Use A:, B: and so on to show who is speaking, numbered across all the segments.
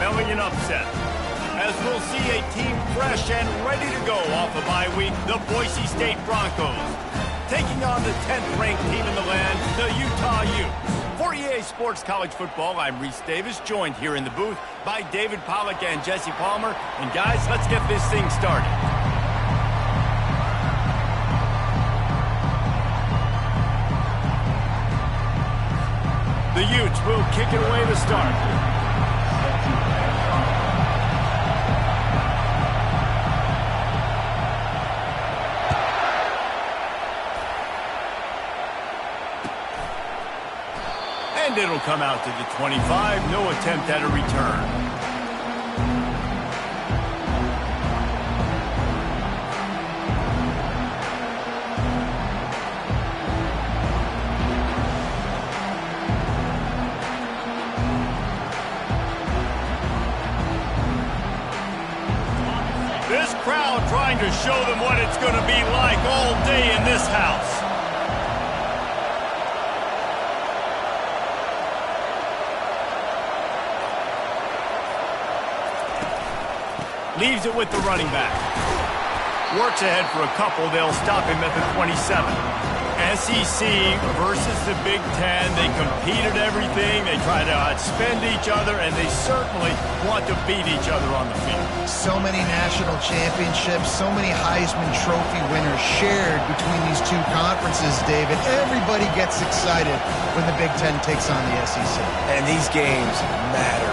A: smelling an upset. As we'll see a team fresh and ready to go off a bye week, the Boise State Broncos, taking on the 10th-ranked team in the land, the Utah Utes. For EA Sports College Football, I'm Reese Davis, joined here in the booth by David Pollack and Jesse Palmer. And guys, let's get this thing started. The Utes will kick it away to start. And it'll come out to the 25. No attempt at a return. This crowd trying to show them what it's going to be like all day in this house. Leaves it with the running back. Works ahead for a couple. They'll stop him at the 27. SEC versus the Big Ten. They compete at everything. They try to outspend each other, and they certainly want to beat each other on the field.
B: So many national championships, so many Heisman Trophy winners shared between these two conferences, David. Everybody gets excited when the Big Ten takes on the SEC.
C: And these games matter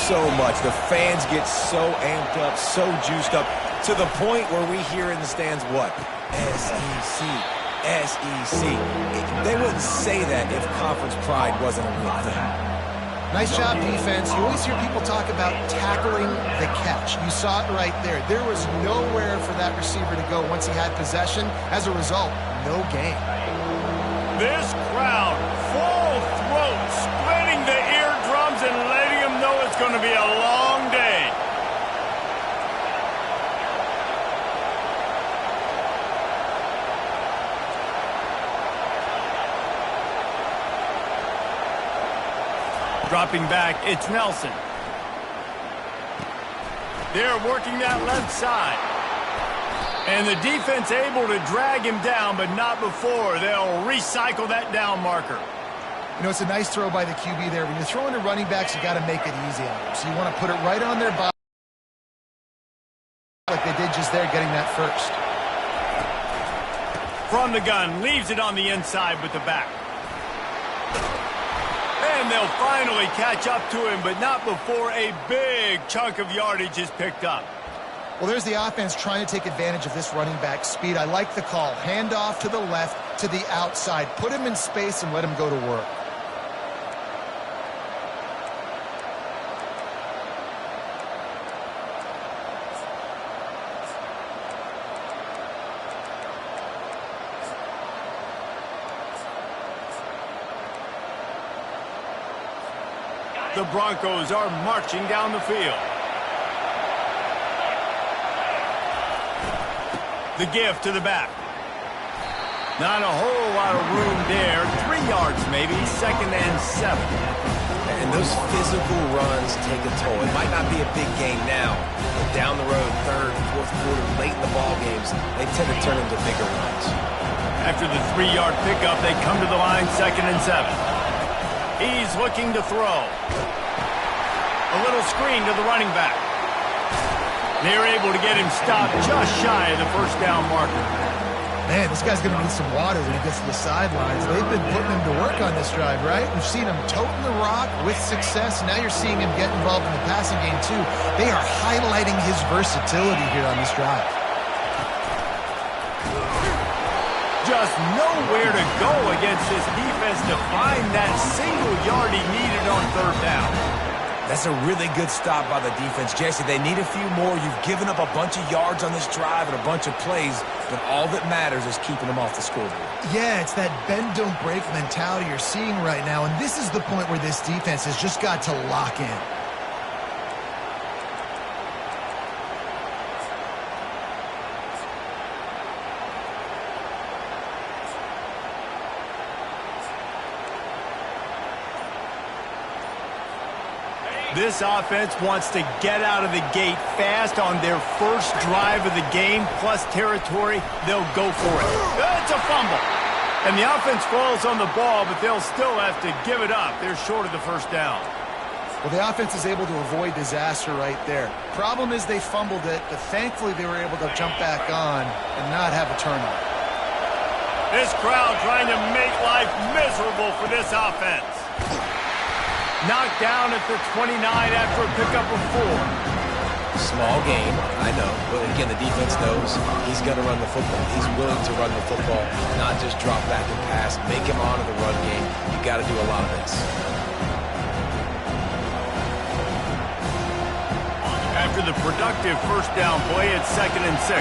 C: so much. The fans get so amped up, so juiced up, to the point where we hear in the stands what? SEC. SEC. They wouldn't say that if conference pride wasn't a real thing.
B: Nice job, defense. You always hear people talk about tackling the catch. You saw it right there. There was nowhere for that receiver to go once he had possession. As a result, no gain.
A: This crowd, full throat, splitting the eardrums and letting them know it's going to be a long day. Dropping back, it's Nelson. They're working that left side. And the defense able to drag him down, but not before. They'll recycle that down marker.
B: You know, it's a nice throw by the QB there. When you're throwing to running backs, you got to make it easy on them. So you want to put it right on their body like they did just there, getting that first.
A: From the gun, leaves it on the inside with the back. And they'll finally catch up to him, but not before a big chunk of yardage is picked up.
B: Well, there's the offense trying to take advantage of this running back speed. I like the call. Hand off to the left, to the outside. Put him in space and let him go to work.
A: The Broncos are marching down the field. The give to the back. Not a whole lot of room there. 3 yards maybe, 2nd and 7.
C: And those physical runs take a toll. It might not be a big game now, but down the road, 3rd, 4th quarter, late in the ball games, they tend to turn into bigger runs.
A: After the 3-yard pickup, they come to the line, 2nd and 7. He's looking to throw. A little screen to the running back. They're able to get him stopped just shy of the first down marker.
B: Man, this guy's going to need some water when he gets to the sidelines. They've been putting him to work on this drive, right? We've seen him toting the rock with success. Now you're seeing him get involved in the passing game, too. They are highlighting his versatility here on this drive.
A: Just nowhere to go against this defense to find that single yard he needed on 3rd down.
C: That's a really good stop by the defense, Jesse. They need a few more. You've given up a bunch of yards on this drive and a bunch of plays, but all that matters is keeping them off the scoreboard.
B: Yeah, it's that bend, don't break mentality you're seeing right now, and this is the point where this defense has just got to lock in.
A: This offense wants to get out of the gate fast on their first drive of the game, plus territory. They'll go for it. It's a fumble. And the offense falls on the ball, but they'll still have to give it up. They're short of the first down.
B: Well, the offense is able to avoid disaster right there. Problem is they fumbled it, but thankfully they were able to jump back on and not have a turnover.
A: This crowd trying to make life miserable for this offense. Knocked down at the 29 after a pickup of 4.
C: Small gain, I know, but again, the defense knows he's going to run the football. He's willing to run the football, not just drop back and pass, make him honor the run game. You got to do a lot of this.
A: After the productive first down play, it's 2nd and 6.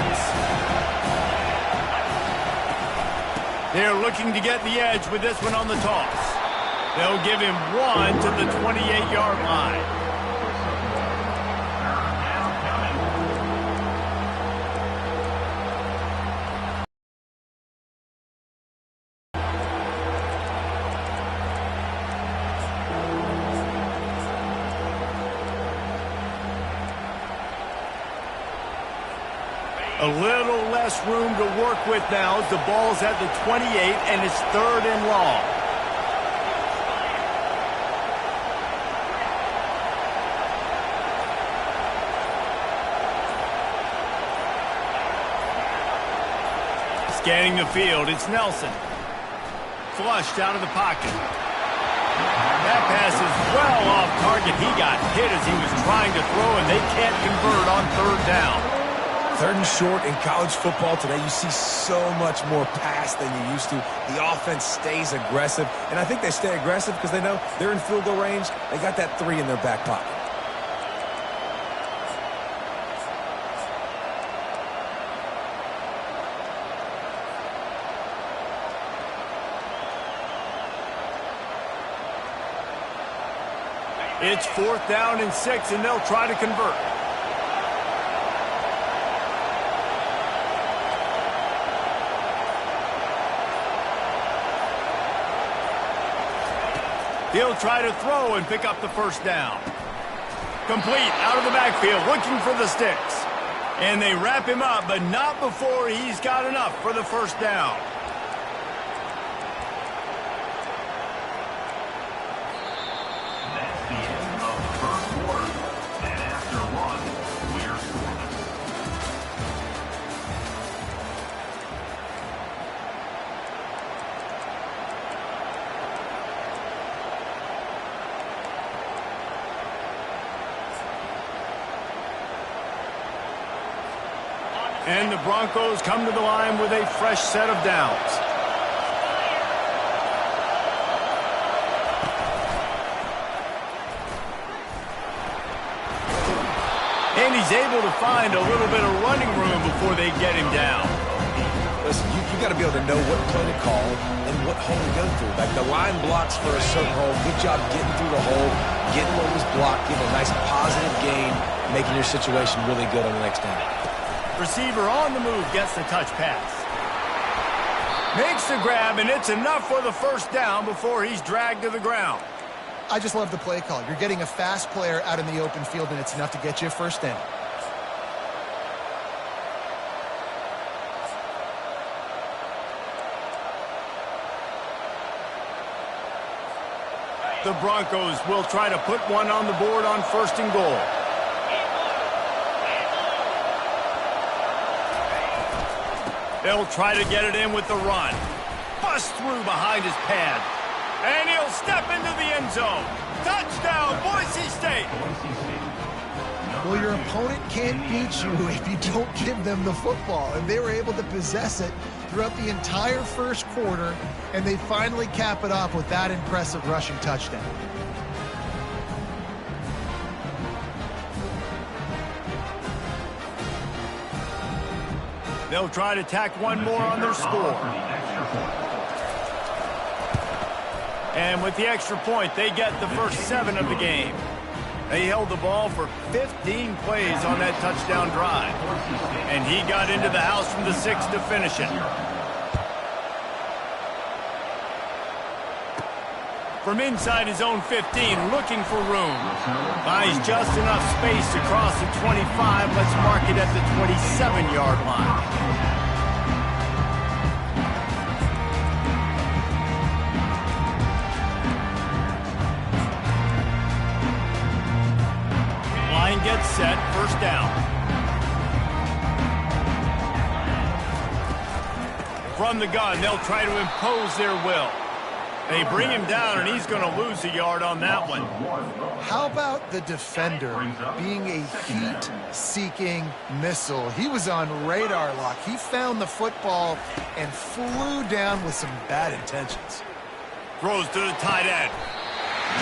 A: They're looking to get the edge with this one on the toss. They'll give him 1 to the 28-yard line. A little less room to work with now as the ball's at the 28 and it's 3rd and long. Scanning the field, it's Nelson. Flushed out of the pocket. That pass is well off target. He got hit as he was trying to throw, and they can't convert on 3rd down.
C: 3rd and short in college football today, you see so much more pass than you used to. The offense stays aggressive, and I think they stay aggressive because they know they're in field goal range. They got that 3 in their back pocket.
A: It's 4th down and 6, and they'll try to convert. He'll try to throw and pick up the first down. Complete out of the backfield, looking for the sticks. And they wrap him up, but not before he's got enough for the first down.
D: That's the end of the first quarter. And after 1, we're scoreless.
A: And the Broncos come to the line with a fresh set of downs. And he's able to find a little bit of running room before they get him down.
C: Listen, you got to be able to know what play to call and what hole to go through. Like the line blocks for a certain hole. Good job getting through the hole, getting what was blocked, getting a nice positive gain, making your situation really good on the next down.
A: Receiver on the move gets the touch pass. Makes the grab, and it's enough for the first down before he's dragged to the ground.
B: I just love the play call. You're getting a fast player out in the open field, and it's enough to get you a first down.
A: The Broncos will try to put one on the board on 1st and goal. They'll try to get it in with the run. Bust through behind his pad. And he'll step into the end zone. Touchdown, Boise State.
B: Well, your opponent can't beat you if you don't give them the football. And they were able to possess it throughout the entire first quarter, and they finally cap it off with that impressive rushing touchdown.
A: They'll try to tack one more on their score. And with the extra point, they get the first 7 of the game. They held the ball for 15 plays on that touchdown drive. And he got into the house from the 6 to finish it. From inside his own 15, looking for room. Finds just enough space to cross the 25. Let's mark it at the 27-yard line. Line gets set, first down. From the gun, they'll try to impose their will. They bring him down, and he's going to lose a yard on that one.
B: How about the defender being a heat-seeking missile? He was on radar lock. He found the football and flew down with some bad intentions.
A: Throws to the tight end.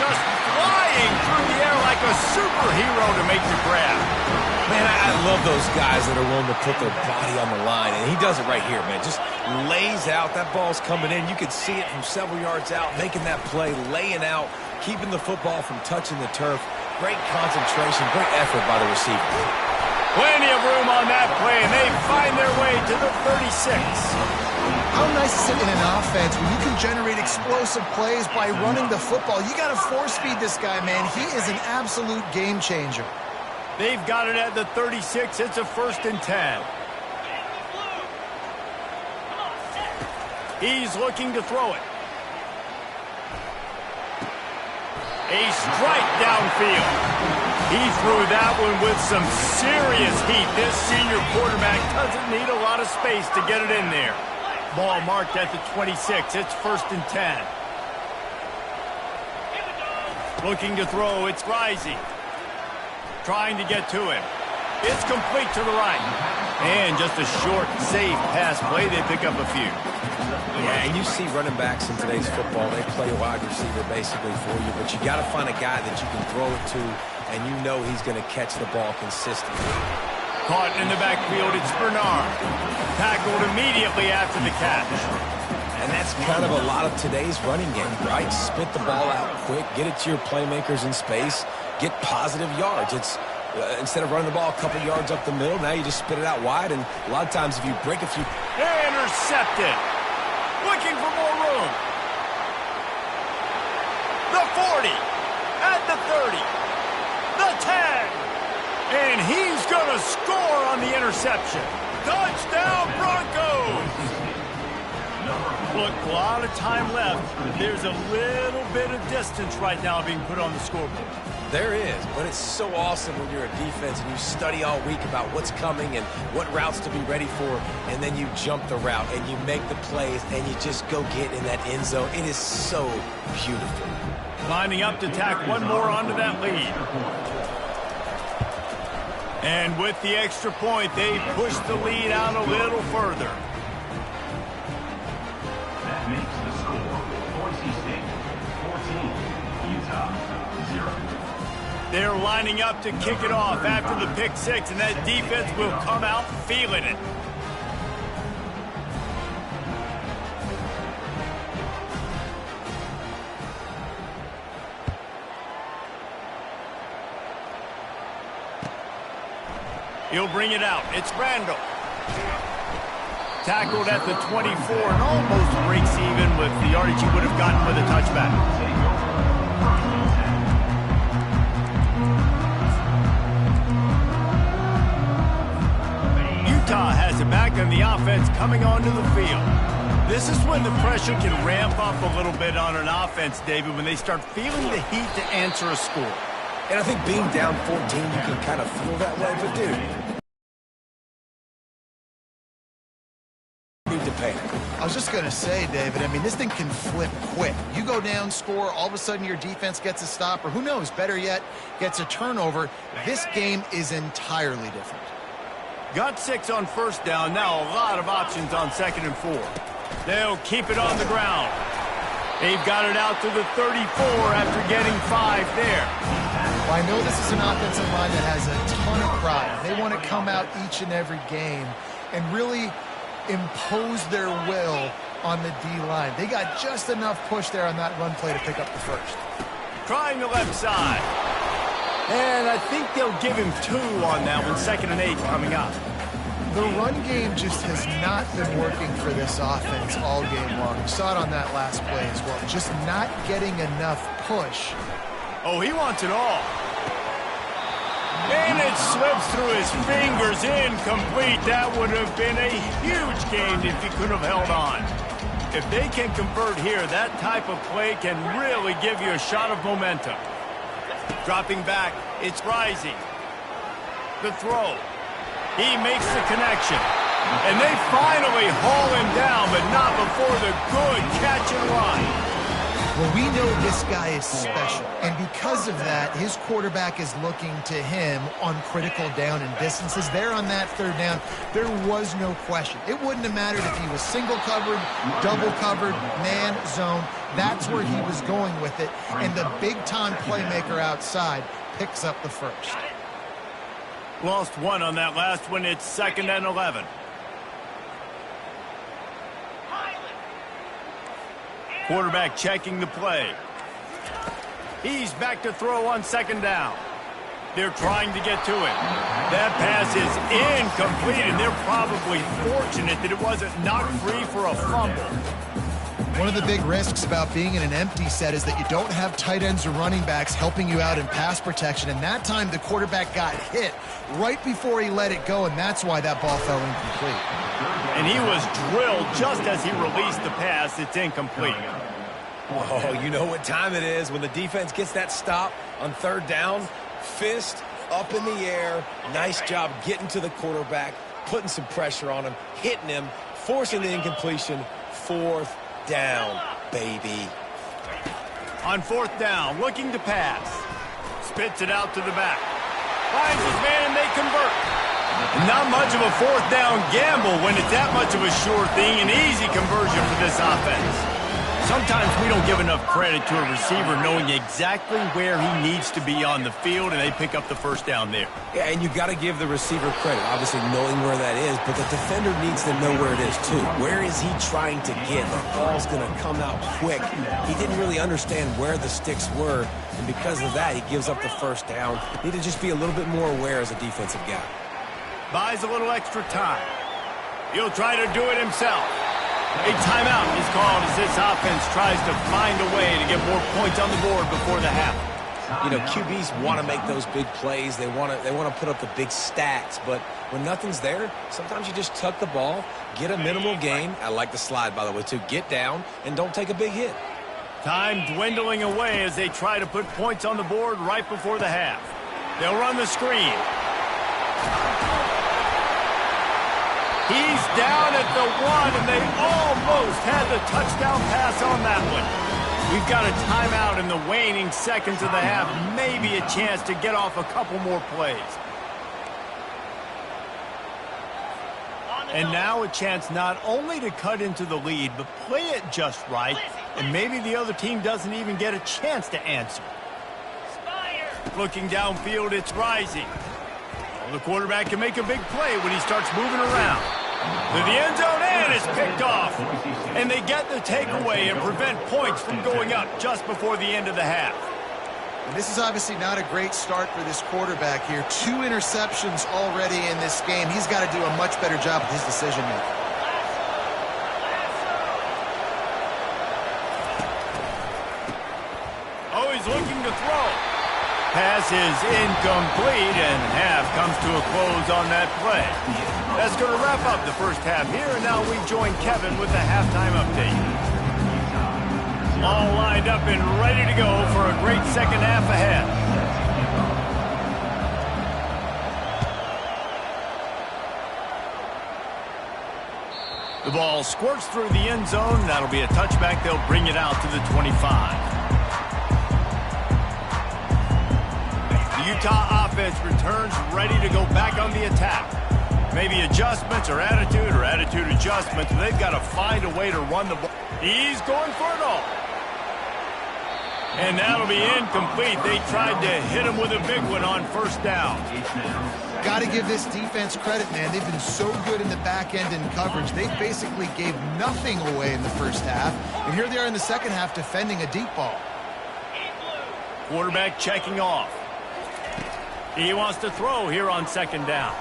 A: Just flying through the air like a superhero to make the grab.
C: Man, I love those guys that are willing to put their body on the line, and he does it right here, man. Just lays out. That ball's coming in. You can see it from several yards out, making that play, laying out, keeping the football from touching the turf. Great concentration, great effort by the receiver.
A: Plenty of room on that play, and they find their way to the 36.
B: How nice is it in an offense when you can generate explosive plays by running the football? You got to force feed this guy, man. He is an absolute game changer.
A: They've got it at the 36. It's a 1st and 10. He's looking to throw it. A strike downfield. He threw that one with some serious heat. This senior quarterback doesn't need a lot of space to get it in there. Ball marked at the 26. It's 1st and 10. Looking to throw. It's Rising. Trying to get to him. It's complete to the right. And just a short, safe pass play. They pick up a few.
C: Yeah, and you see running backs in today's football, they play a wide receiver basically for you, but you got to find a guy that you can throw it to, and you know he's going to catch the ball consistently.
A: Caught in the backfield, it's Bernard. Tackled immediately after the catch.
C: And that's kind of a lot of today's running game, right? Spit the ball out quick, get it to your playmakers in space, get positive yards. It's instead of running the ball a couple yards up the middle, now you just spit it out wide, and a lot of times if you break a few...
A: Intercepted. Looking for more room. The 40. At the 30. The 10. And he's going to score on the interception. Touchdown, Broncos! Look, a lot of time left. There's a little bit of distance right now being put on the scoreboard.
C: There is, but it's so awesome when you're a defense and you study all week about what's coming and what routes to be ready for, and then you jump the route and you make the plays and you just go get in that end zone. It is so beautiful.
A: Lining up to tack one more onto that lead. And with the extra point, they push the lead out a little further.
D: That makes the score Boise State 14, Utah 0.
A: They're lining up to kick it off after the pick six, and that defense will come out feeling it. He'll bring it out. It's Randall. Tackled at the 24 and almost breaks even with the yardage he would have gotten with a touchback. Utah has it back on the offense coming onto the field. This is when the pressure can ramp up a little bit on an offense, David, when they start feeling the heat to answer a score.
C: And I think being down 14, you can kind of feel that way, but dude, need to pay.
B: I was just going to say, David, I mean, this thing can flip quick. You go down, score, all of a sudden your defense gets a stop, or who knows, better yet, gets a turnover. This game is entirely different.
A: Got 6 on first down. Now a lot of options on 2nd and 4. They'll keep it on the ground. They've got it out to the 34 after getting 5 there.
B: Well, I know this is an offensive line that has a ton of pride. They want to come out each and every game and really impose their will on the D-line. They got just enough push there on that run play to pick up the first.
A: Trying the left side. And I think they'll give him 2 on that one. 2nd and 8 coming up.
B: The run game just has not been working for this offense all game long. You saw it on that last play as well. Just not getting enough push.
A: Oh, he wants it all. And it slips through his fingers, incomplete. That would have been a huge gain if he could have held on. If they can convert here, that type of play can really give you a shot of momentum. Dropping back, it's rising. The throw. He makes the connection. And they finally haul him down, but not before the good catch and run.
B: Well, we know this guy is special, and because of that, his quarterback is looking to him on critical down and distances. There on that third down, there was no question. It wouldn't have mattered if he was single covered, double covered, man, zone. That's where he was going with it, and the big-time playmaker outside picks up the first.
A: Lost one on that last one. It's 2nd and 11. Quarterback checking the play. He's back to throw on 2nd down. They're trying to get to it. That pass is incomplete, and they're probably fortunate that it wasn't knocked free for a fumble.
B: One of the big risks about being in an empty set is that you don't have tight ends or running backs helping you out in pass protection, and that time the quarterback got hit right before he let it go, and that's why that ball fell incomplete.
A: And he was drilled just as he released the pass. It's incomplete.
C: Oh, you know what time it is when the defense gets that stop on 3rd down. Fist up in the air. Nice job getting to the quarterback, putting some pressure on him, hitting him, forcing the incompletion. 4th down, baby.
A: On 4th down, looking to pass. Spits it out to the back. Finds his man, and they convert. Not much of a 4th down gamble when it's that much of a sure thing. An easy conversion for this offense. Sometimes we don't give enough credit to a receiver knowing exactly where he needs to be on the field, and they pick up the 1st down there.
C: Yeah, and you got to give the receiver credit, obviously knowing where that is, but the defender needs to know where it is too. Where is he trying to get? The ball's going to come out quick. He didn't really understand where the sticks were, and because of that, he gives up the 1st down. Need to just be a little bit more aware as a defensive guy.
A: Buys a little extra time. He'll try to do it himself. A timeout is called as this offense tries to find a way to get more points on the board before the half.
C: You know, QBs want to make those big plays. They want to put up the big stats, but when nothing's there, sometimes you just tuck the ball, get a minimal gain. I like the slide, by the way, too. Get down and don't take a big hit.
A: Time dwindling away as they try to put points on the board right before the half. They'll run the screen. He's down at the 1, and they almost had the touchdown pass on that one. We've got a timeout in the waning seconds of the half. Maybe a chance to get off a couple more plays. And now a chance not only to cut into the lead, but play it just right, and maybe the other team doesn't even get a chance to answer. Looking downfield, it's rising. The quarterback can make a big play when he starts moving around. To the end zone, and it's picked off. And they get the takeaway and prevent points from going up just before the end of the half.
B: And this is obviously not a great start for this quarterback here. 2 interceptions already in this game. He's got to do a much better job with his decision-making.
A: Oh, he's looking to throw. Pass is incomplete, and half comes to a close on that play. That's going to wrap up the first half here, and now we join Kevin with the halftime update. All lined up and ready to go for a great second half ahead. The ball squirts through the end zone. That'll be a touchback. They'll bring it out to the 25. The Utah offense returns ready to go back on the attack. Maybe adjustments or attitude adjustments. They've got to find a way to run the ball. He's going for it all. And that'll be incomplete. They tried to hit him with a big one on 1st down.
B: Got to give this defense credit, man. They've been so good in the back end in coverage. They basically gave nothing away in the first half. And here they are in the second half defending a deep ball.
A: Quarterback checking off. He wants to throw here on 2nd down.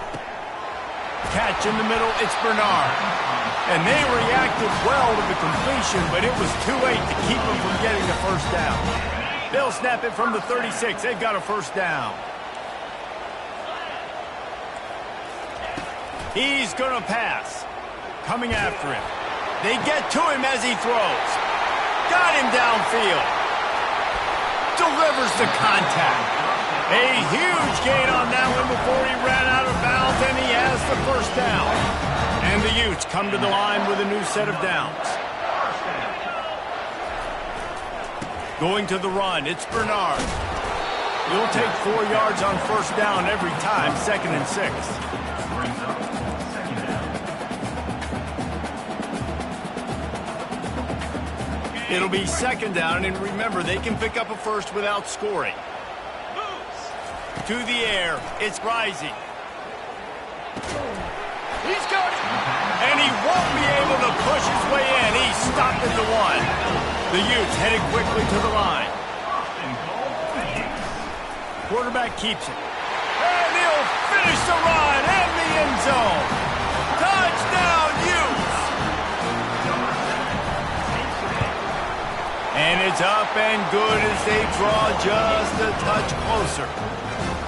A: Catch in the middle, it's Bernard. And they reacted well to the completion, but it was too late to keep them from getting the first down. They'll snap it from the 36. They've got a first down. He's going to pass. Coming after him. They get to him as he throws. Got him downfield. Delivers the contact. A huge gain on that one before he ran out of bounds, and he has the first down. And the Utes come to the line with a new set of downs. Going to the run, it's Bernard. He'll take 4 yards on first down every time, 2nd and 6. It'll be 2nd down, and remember, they can pick up a first without scoring. To the air, it's Rising. He's got it! And he won't be able to push his way in. He's stopped at the 1. The Utes headed quickly to the line. Quarterback keeps it. And he'll finish the run in the end zone. Touchdown, Utes! And it's up and good as they draw just a touch closer.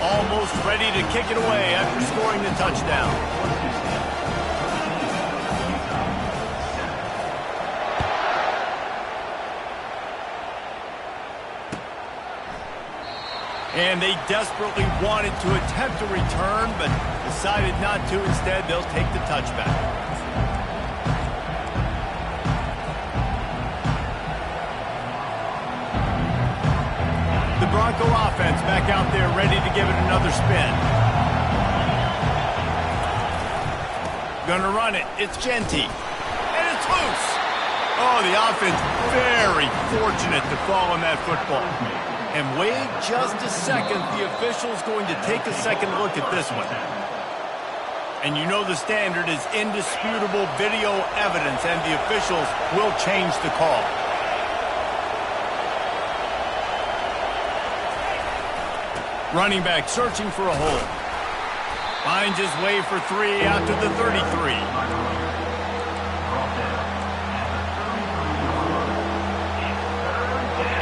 A: Almost ready to kick it away after scoring the touchdown. And they desperately wanted to attempt a return, but decided not to. Instead, they'll take the touchback. The Bronco offense back out there ready to give it another spin. Gonna run it. It's Genty. And it's loose. Oh, the offense very fortunate to fall on that football. And wait just a second. The official's going to take a second look at this one. And you know the standard is indisputable video evidence, and the officials will change the call. Running back searching for a hole. Finds his way for 3 out to the 33.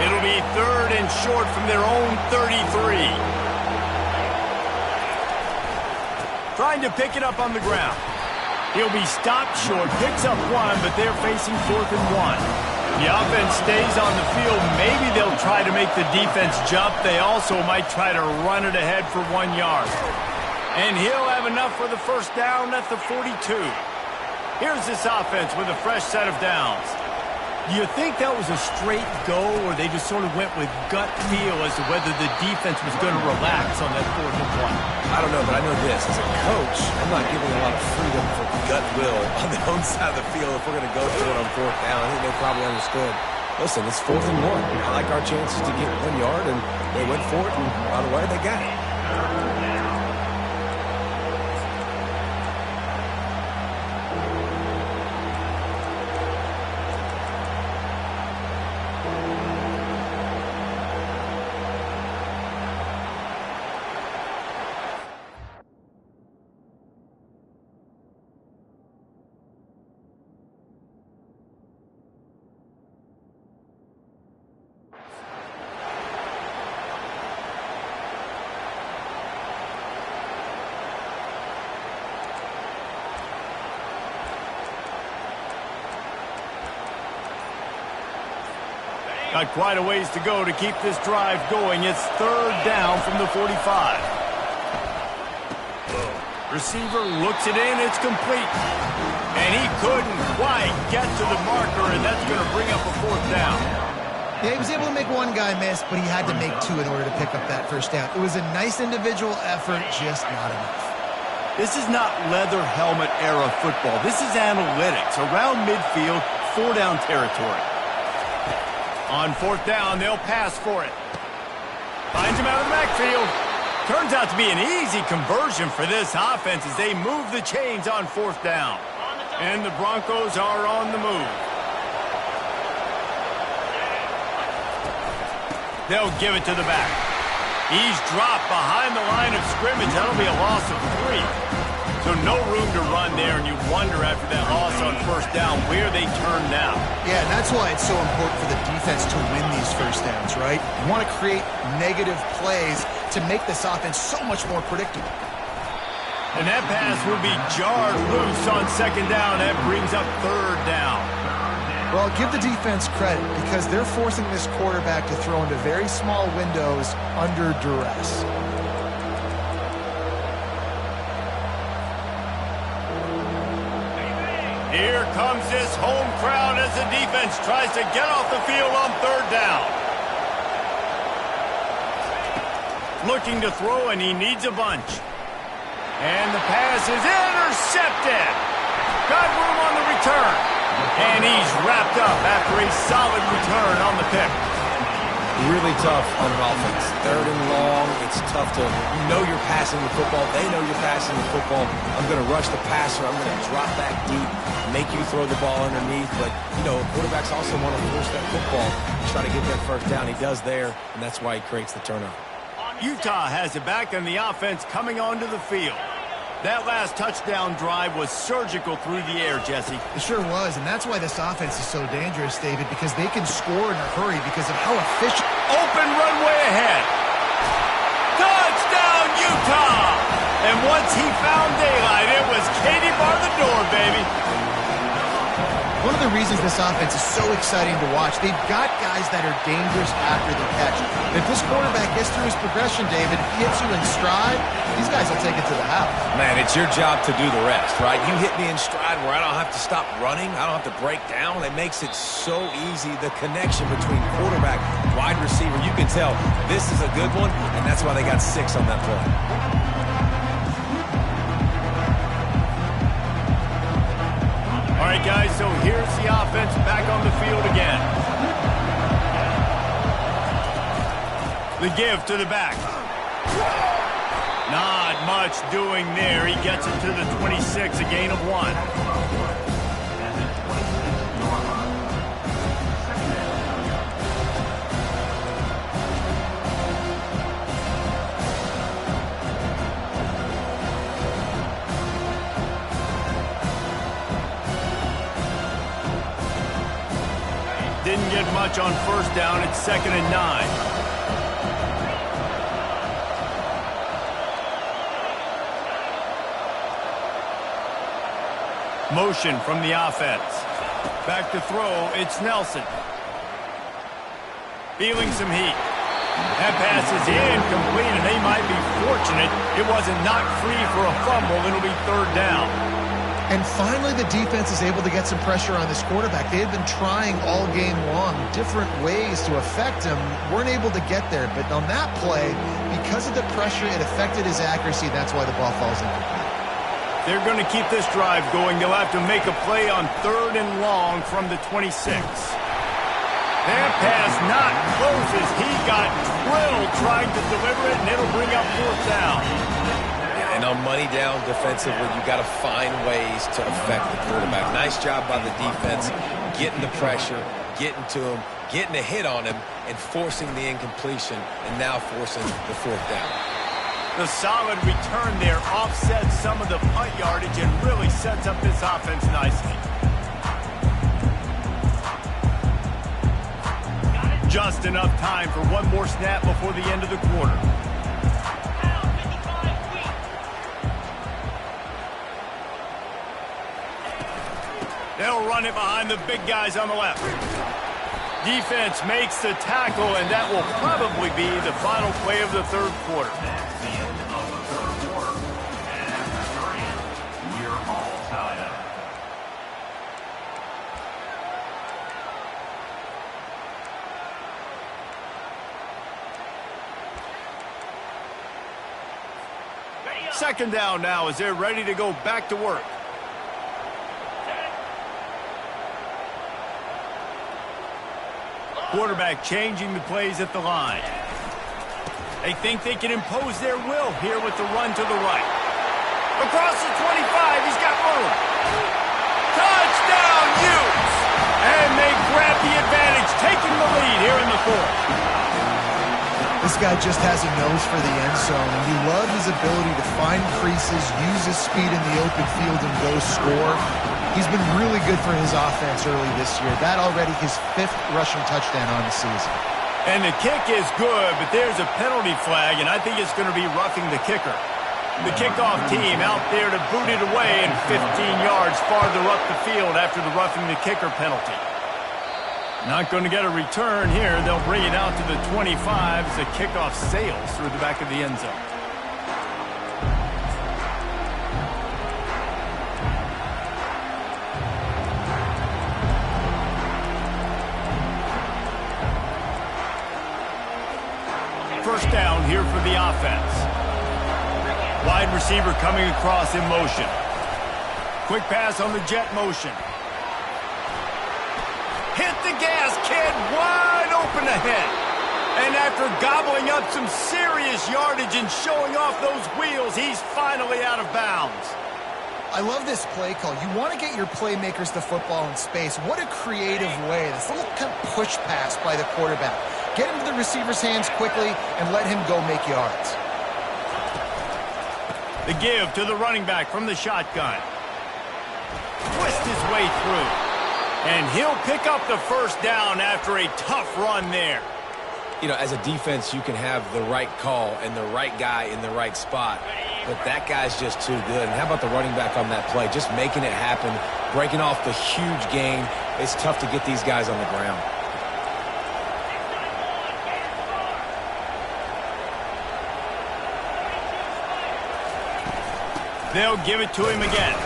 A: It'll be 3rd and short from their own 33. Trying to pick it up on the ground. He'll be stopped short, picks up 1, but they're facing 4th and 1. The offense stays on the field. Maybe they'll try to make the defense jump. They also might try to run it ahead for 1 yard. And he'll have enough for the first down at the 42. Here's this offense with a fresh set of downs. Do you think that was a straight go, or they just sort of went with gut feel as to whether the defense was going to relax on that 4th and 1?
C: I don't know, but I know this. As a coach, I'm not giving a lot of freedom for gut will on the own side of the field if we're going to go for it on 4th down. I think they probably understood. Listen, it's 4th and 1. I like our chances to get 1 yard, and they went for it, and by the way, they got it.
A: Got quite a ways to go to keep this drive going. It's 3rd down from the 45. Receiver looks it in. It's complete. And he couldn't quite get to the marker, and that's going to bring up a 4th down.
B: Yeah, he was able to make 1 guy miss, but he had to make 2 in order to pick up that first down. It was a nice individual effort, just not enough.
A: This is not leather helmet era football. This is analytics. Around midfield, 4-down territory. On 4th down, they'll pass for it. Finds him out of the backfield. Turns out to be an easy conversion for this offense as they move the chains on 4th down. And the Broncos are on the move. They'll give it to the back. He's dropped behind the line of scrimmage. That'll be a loss of 3. So no room to run there, and you wonder after that loss on first down where they turn now.
B: Yeah, and that's why it's so important for the defense to win these first downs, right? You want to create negative plays to make this offense so much more predictable.
A: And that pass will be jarred loose on second down. That brings up third down.
B: Well, give the defense credit because they're forcing this quarterback to throw into very small windows under duress.
A: Here comes this home crowd as the defense tries to get off the field on third down. Looking to throw, and he needs a bunch. And the pass is intercepted. Got room on the return. And he's wrapped up after a solid return on the pick.
C: Really tough on an offense. Third and long, it's tough to, you know you're passing the football. They know you're passing the football. I'm going to rush the passer. I'm going to drop back deep, make you throw the ball underneath. But, you know, quarterbacks also want to force that football, try to get that first down. He does there, and that's why he creates the turnover.
A: Utah has it back, and the offense coming onto the field. That last touchdown drive was surgical through the air, Jesse.
B: It sure was, and that's why this offense is so dangerous, David, because they can score in a hurry because of how efficient.
A: Open runway ahead. Touchdown, Utah! And once he found daylight, it was Katie bar the door, baby.
B: One of the reasons this offense is so exciting to watch, they've got guys that are dangerous after the catch. If this quarterback gets through his progression, David, hits you in stride, these guys will take it to the house.
C: Man, it's your job to do the rest, right? You hit me in stride where I don't have to stop running. I don't have to break down. It makes it so easy. The connection between quarterback, wide receiver, you can tell this is a good one, and that's why they got 6 on that play.
A: All right, guys, so here's the offense back on the field again. The give to the back. Not much doing there. He gets it to the 26, a gain of 1. Didn't get much on first down. It's 2nd and 9. Motion from the offense. Back to throw. It's Nelson. Feeling some heat. That pass is incomplete, and they might be fortunate it wasn't knocked free for a fumble. It'll be third down.
B: And finally, the defense is able to get some pressure on this quarterback. They had been trying all game long different ways to affect him. Weren't able to get there. But on that play, because of the pressure, it affected his accuracy. That's why the ball falls incomplete.
A: They're going to keep this drive going. They'll have to make a play on 3rd and long from the 26. That pass not closes. He got drilled trying to deliver it, and it'll bring up 4th down.
C: And on money down defensively, you got to find ways to affect the quarterback. Nice job by the defense, getting the pressure, getting to him, getting a hit on him, and forcing the incompletion, and now forcing the 4th down.
A: The solid return there offsets some of the punt yardage and really sets up this offense nicely. Just enough time for one more snap before the end of the quarter. They'll run it behind the big guys on the left. Defense makes the tackle, and that will probably be the final play of the 3rd quarter.
D: That's the end of the 3rd quarter. And after 3, we're all tied up.
A: Second down now as they're ready to go back to work. Quarterback changing the plays at the line. They think they can impose their will here with the run to the right. Across the 25, he's got room. Touchdown, Utes! And they grab the advantage, taking the lead here in the 4th.
B: The This guy just has a nose for the end zone, and you love his ability to find creases, use his speed in the open field, and go score. He's been really good for his offense early this year. That already his 5th rushing touchdown on the season.
A: And the kick is good, but there's a penalty flag, and I think it's going to be roughing the kicker. The kickoff team out there to boot it away and 15 yards farther up the field after the roughing the kicker penalty. Not going to get a return here. They'll bring it out to the 25 as the kickoff sails through the back of the end zone. First down here for the offense. Wide receiver coming across in motion. Quick pass on the jet motion. Hit the gas, kid, wide open ahead. And after gobbling up some serious yardage and showing off those wheels, he's finally out of bounds.
B: I love this play call. You want to get your playmakers the football in space. What a creative way. This little kind of push pass by the quarterback. Get him to the receiver's hands quickly and let him go make yards.
A: The give to the running back from the shotgun. Twist his way through. And he'll pick up the first down after a tough run there.
C: You know, as a defense, you can have the right call and the right guy in the right spot. But that guy's just too good. And how about the running back on that play? Just making it happen, breaking off the huge gain. It's tough to get these guys on the ground.
A: They'll give it to him again.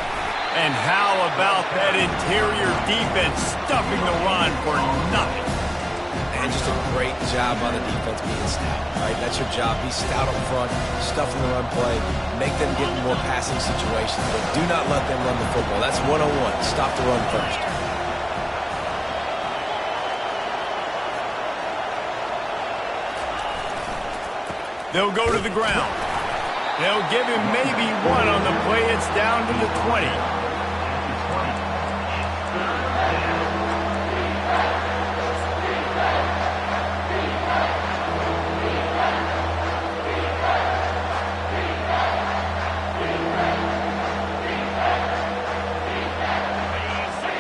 A: And how about that interior defense stuffing the run for nothing?
C: And just a great job by the defense being stout, right? That's your job. Be stout up front, stuffing the run play, make them get in more passing situations, but do not let them run the football. That's 101. Stop the run first.
A: They'll go to the ground. They'll give him maybe one on the play. It's down to the 20.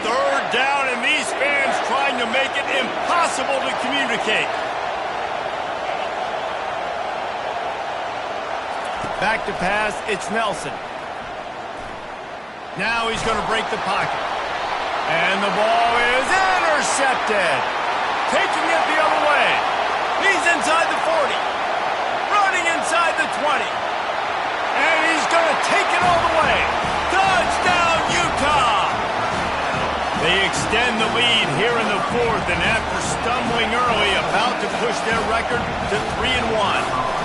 A: Third down, and these fans trying to make it impossible to communicate. Back to pass, it's Nelson. Now he's going to break the pocket. And the ball is intercepted. Taking it the other way. He's inside the 40. Running inside the 20. And he's going to take it all the way. Touchdown, Utah! They extend the lead here in the 4th, and after stumbling early, about to push their record to 3-1.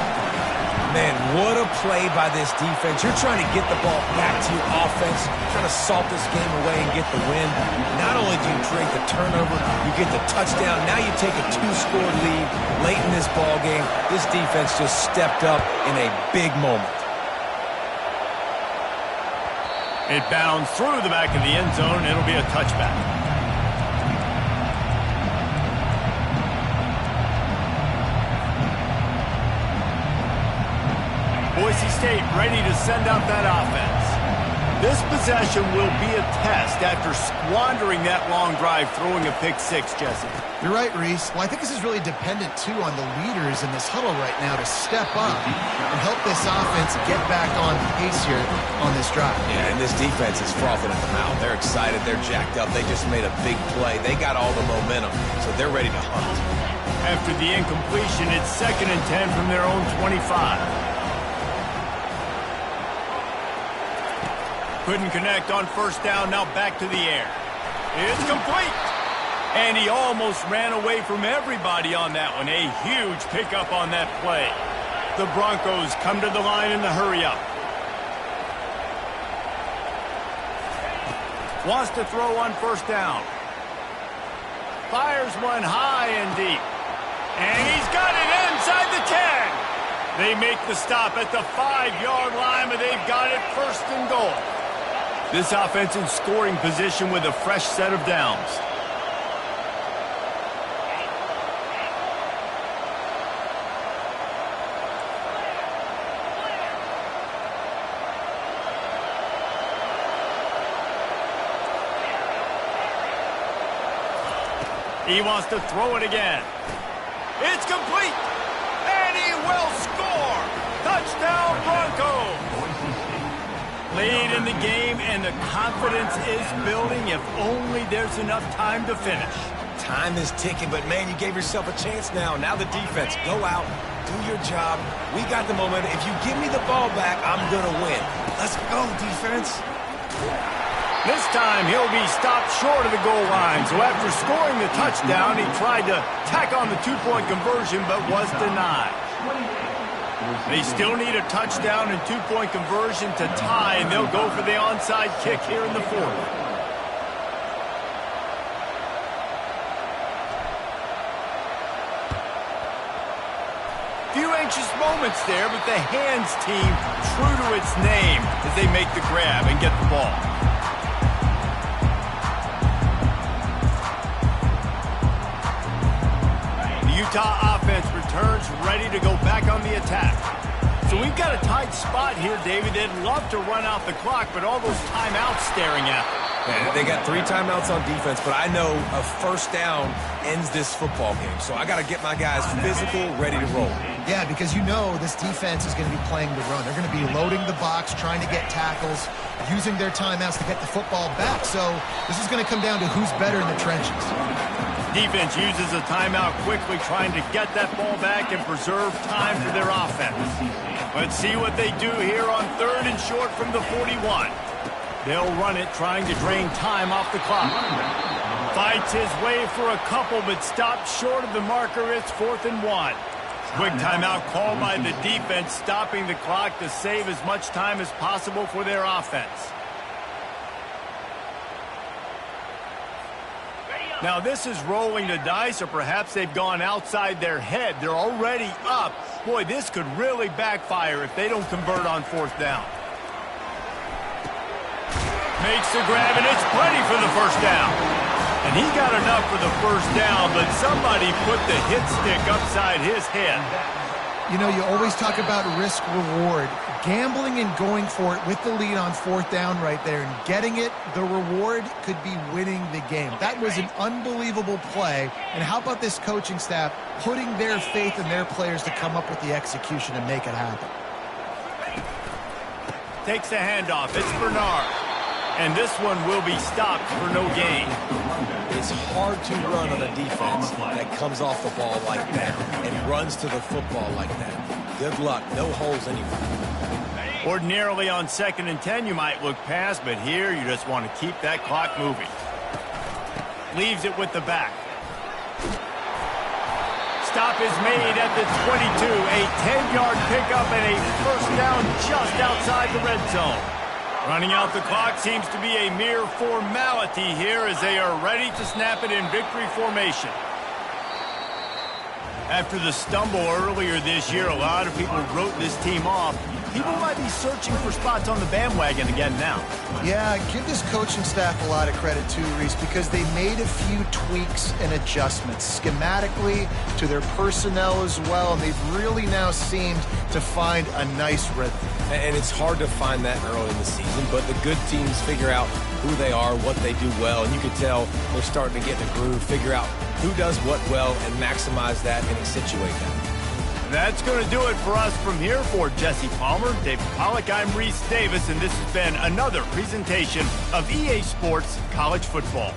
C: Man, what a play by this defense. You're trying to get the ball back to your offense, trying to salt this game away and get the win. Not only do you create the turnover, you get the touchdown. Now you take a 2-score lead late in this ball game. This defense just stepped up in a big moment.
A: It bounced through the back of the end zone. It'll be a touchback. Boise State ready to send out that offense. This possession will be a test after squandering that long drive, throwing a pick six, Jesse.
B: You're right, Reese. Well, I think this is really dependent, too, on the leaders in this huddle right now to step up and help this offense get back on pace here on this drive.
C: Yeah, and this defense is frothing at the mouth. They're excited. They're jacked up. They just made a big play. They got all the momentum, so they're ready to hunt.
A: After the incompletion, it's 2nd and 10 from their own 25. Couldn't connect on first down, now back to the air. It's complete. And he almost ran away from everybody on that one. A huge pickup on that play. The Broncos come to the line in the hurry-up. Wants to throw on first down. Fires one high and deep. And he's got it inside the 10. They make the stop at the 5-yard line, but they've got it 1st and goal. This offense in scoring position with a fresh set of downs. He wants to throw it again. It's complete. And he will score. Touchdown, Broncos. Lead in the game, and the confidence is building if only there's enough time to finish.
C: Time is ticking, but, man, you gave yourself a chance now. Now the defense, go out, do your job. We got the momentum. If you give me the ball back, I'm going to win. Let's go, defense.
A: This time, he'll be stopped short of the goal line. So after scoring the touchdown, he tried to tack on the two-point conversion, but was denied. They still need a touchdown and two-point conversion to tie, and they'll go for the onside kick here in the fourth. Few anxious moments there, but the hands team true to its name as they make the grab and get the ball. The Utah offense returns ready to go back on the attack. So we've got a tight spot here, David. They'd love to run out the clock, but all those timeouts staring at them.
C: Man, they got 3 timeouts on defense, but I know a first down ends this football game. So I got to get my guys physical, ready to roll.
B: Yeah, because you know this defense is going to be playing the run. They're going to be loading the box, trying to get tackles, using their timeouts to get the football back. So this is going to come down to who's better in the trenches.
A: Defense uses a timeout quickly, trying to get that ball back and preserve time for their offense. Let's see what they do here on 3rd and short from the 41. They'll run it, trying to drain time off the clock. Fights his way for a couple, but stopped short of the marker. It's 4th and 1. Quick timeout called by the defense, stopping the clock to save as much time as possible for their offense. Now this is rolling the dice, or perhaps they've gone outside their head. They're already up. Boy, this could really backfire if they don't convert on 4th down. Makes the grab, and it's plenty for the first down. And he got enough for the first down, but somebody put the hit stick upside his head.
B: You know, you always talk about risk-reward. Gambling and going for it with the lead on 4th down right there and getting it, the reward could be winning the game. That was an unbelievable play. And how about this coaching staff putting their faith in their players to come up with the execution and make it happen?
A: Takes the handoff. It's Bernard. And this one will be stopped for no gain.
C: It's hard to run on a defense that comes off the ball like that and runs to the football like that. Good luck. No holes anywhere.
A: Ordinarily on 2nd and 10, you might look past, but here you just want to keep that clock moving. Leaves it with the back. Stop is made at the 22. A 10-yard pickup and a first down just outside the red zone. Running out the clock seems to be a mere formality here as they are ready to snap it in victory formation. After the stumble earlier this year, a lot of people wrote this team off. People might be searching for spots on the bandwagon again now.
B: Yeah, give this coaching staff a lot of credit too, Reese, because they made a few tweaks and adjustments schematically to their personnel as well, and they've really now seemed to find a nice rhythm.
C: And it's hard to find that early in the season, but the good teams figure out who they are, what they do well, and you can tell they're starting to get in the groove, figure out who does what well, and maximize that and accentuate that.
A: That's going to do it for us from here. For Jesse Palmer, David Pollack, I'm Reese Davis, and this has been another presentation of EA Sports College Football.